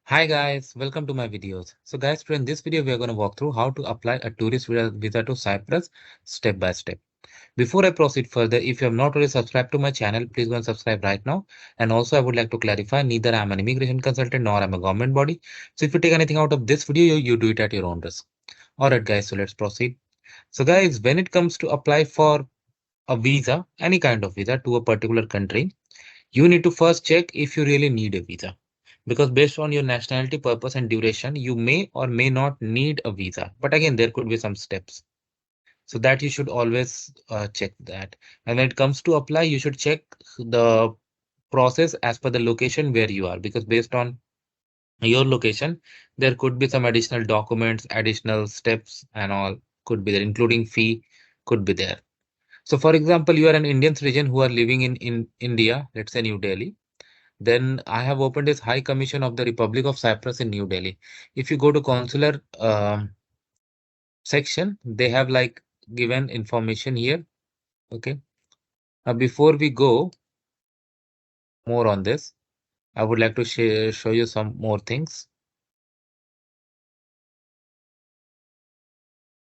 Hi guys, welcome to my videos. So guys, in this video, we are going to walk through how to apply a tourist visa to Cyprus step by step. Before I proceed further, if you have not already subscribed to my channel, please go and subscribe right now. And also I would like to clarify, neither I'm an immigration consultant nor I'm a government body. So if you take anything out of this video, you do it at your own risk. Alright guys, so let's proceed. So guys, when it comes to apply for a visa, any kind of visa to a particular country, you need to first check if you really need a visa. Because based on your nationality, purpose, and duration, you may or may not need a visa. But again, there could be some steps. So that you should always check that. And when it comes to apply, you should check the process as per the location where you are. Because based on your location, there could be some additional documents, additional steps, and all could be there, including fee could be there. So for example, you are an Indian citizen who are living in India, let's say New Delhi. Then I have opened this High Commission of the Republic of Cyprus in New Delhi. If you go to consular section, they have like given information here. Okay. Now before we go more on this, I would like to show you some more things.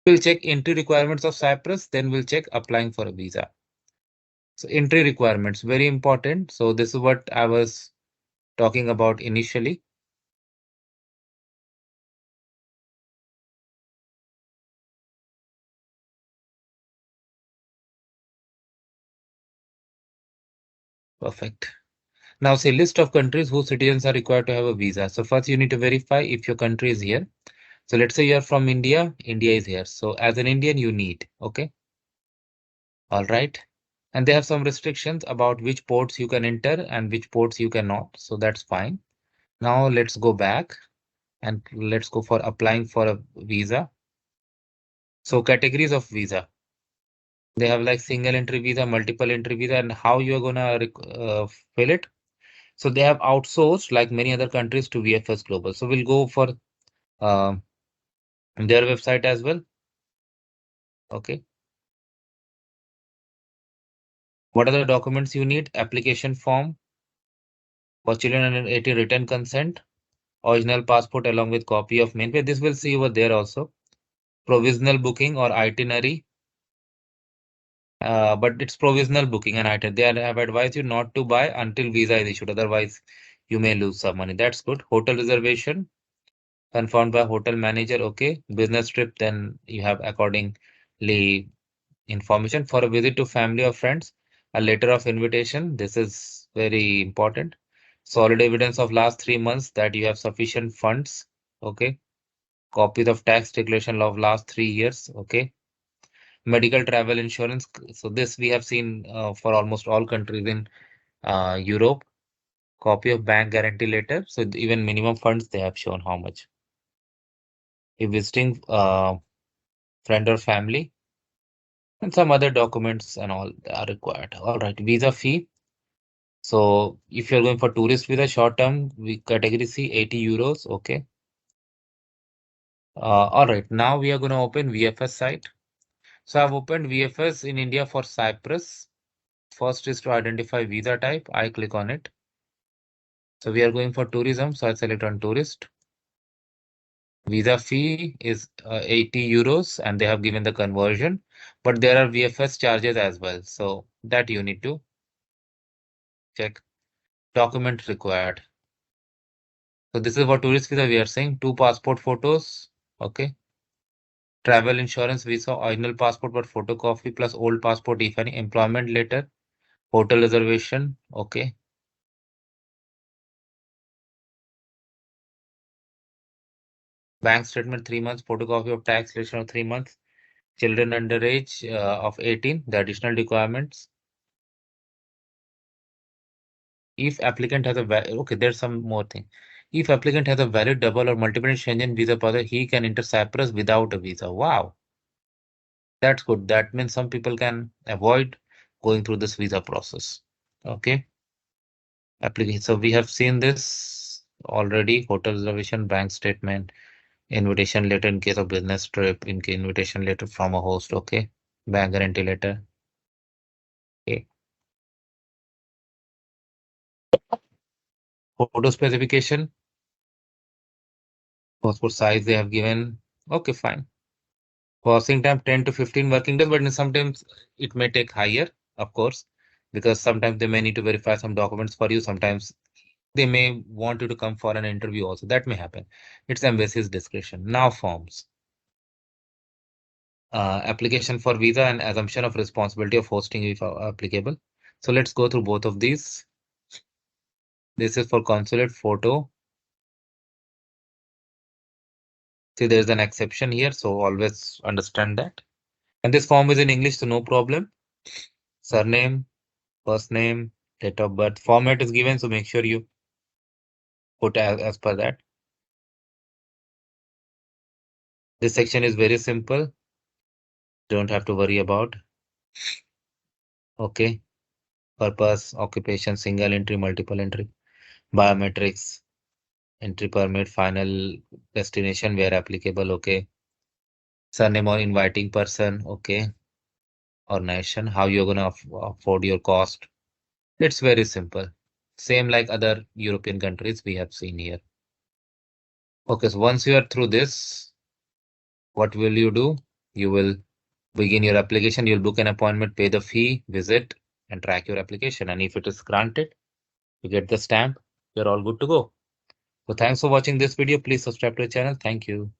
We'll check entry requirements of Cyprus, then we'll check applying for a visa. So entry requirements, very important. So this is what I was talking about initially. Perfect. Now say list of countries whose citizens are required to have a visa. So first you need to verify if your country is here. So let's say you're from India, India is here. So as an Indian, you need, okay? All right. And they have some restrictions about which ports you can enter and which ports you cannot. So that's fine. Now let's go back and let's go for applying for a visa. So categories of visa. They have like single entry visa, multiple entry visa, and how you're gonna fill it. So they have outsourced like many other countries to VFS Global. So we'll go for uh, their website as well. Okay. What are the documents you need? Application form for children under 18 written consent, original passport along with copy of main pay. This will see over there also. Provisional booking or itinerary. But it's provisional booking and itinerary. They have advised you not to buy until visa is issued. Otherwise, you may lose some money. That's good. Hotel reservation confirmed by hotel manager. Okay. Business trip, then you have accordingly information for a visit to family or friends. A letter of invitation. This is very important. Solid evidence of last 3 months that you have sufficient funds. Okay. Copies of tax declaration of last 3 years. Okay. Medical travel insurance. So this we have seen for almost all countries in Europe. Copy of bank guarantee letter. So even minimum funds they have shown how much. If visiting friend or family, and some other documents and all are required. All right. Visa fee. So if you're going for tourist visa, short term, we category C, 80 euros. Okay. All right. Now we are going to open VFS site. So I've opened VFS in India for Cyprus. First is to identify visa type. I click on it. So we are going for tourism. So I select on tourist. Visa fee is 80 euros and they have given the conversion, but there are VFS charges as well. So that you need to check. Document required. So this is for tourist visa. We are saying 2 passport photos. Okay. Travel insurance visa, original passport but photocopy plus old passport if any. Employment letter, hotel reservation. Okay. Bank statement 3 months, photocopy of tax return of 3 months. Children under age of 18, the additional requirements. If applicant has a okay, there's some more thing. If applicant has a valid double or multiple Schengen visa passport, he can enter Cyprus without a visa. Wow, that's good. That means some people can avoid going through this visa process. Okay. Application. So we have seen this already. Hotel reservation, bank statement, invitation letter in case of business trip, invitation letter from a host. Okay. Bank guarantee letter. Okay. Photo specification. Passport size they have given. Okay, fine. Processing time 10 to 15 working days, but sometimes it may take higher, of course, because sometimes they may need to verify some documents for you. Sometimes they may want you to come for an interview also. That may happen. It's embassy's discretion. Now forms. Application for visa and assumption of responsibility of hosting if applicable. So let's go through both of these. This is for consulate photo. See, there's an exception here, so always understand that. And this form is in English, so no problem. Surname, first name, date of birth. Format is given, so make sure you put as per that. This section is very simple. Don't have to worry about. Okay. Purpose, occupation, single entry, multiple entry, biometrics, entry permit, final destination where applicable. Okay. Surname or inviting person. Okay. Or nation, how you're going to afford your cost. It's very simple. Same like other European countries we have seen here. Okay, so once you are through this, what will you do? You will begin your application. You'll book an appointment, pay the fee, visit, and track your application. And if it is granted, you get the stamp. You're all good to go. So thanks for watching this video. Please subscribe to the channel. Thank you.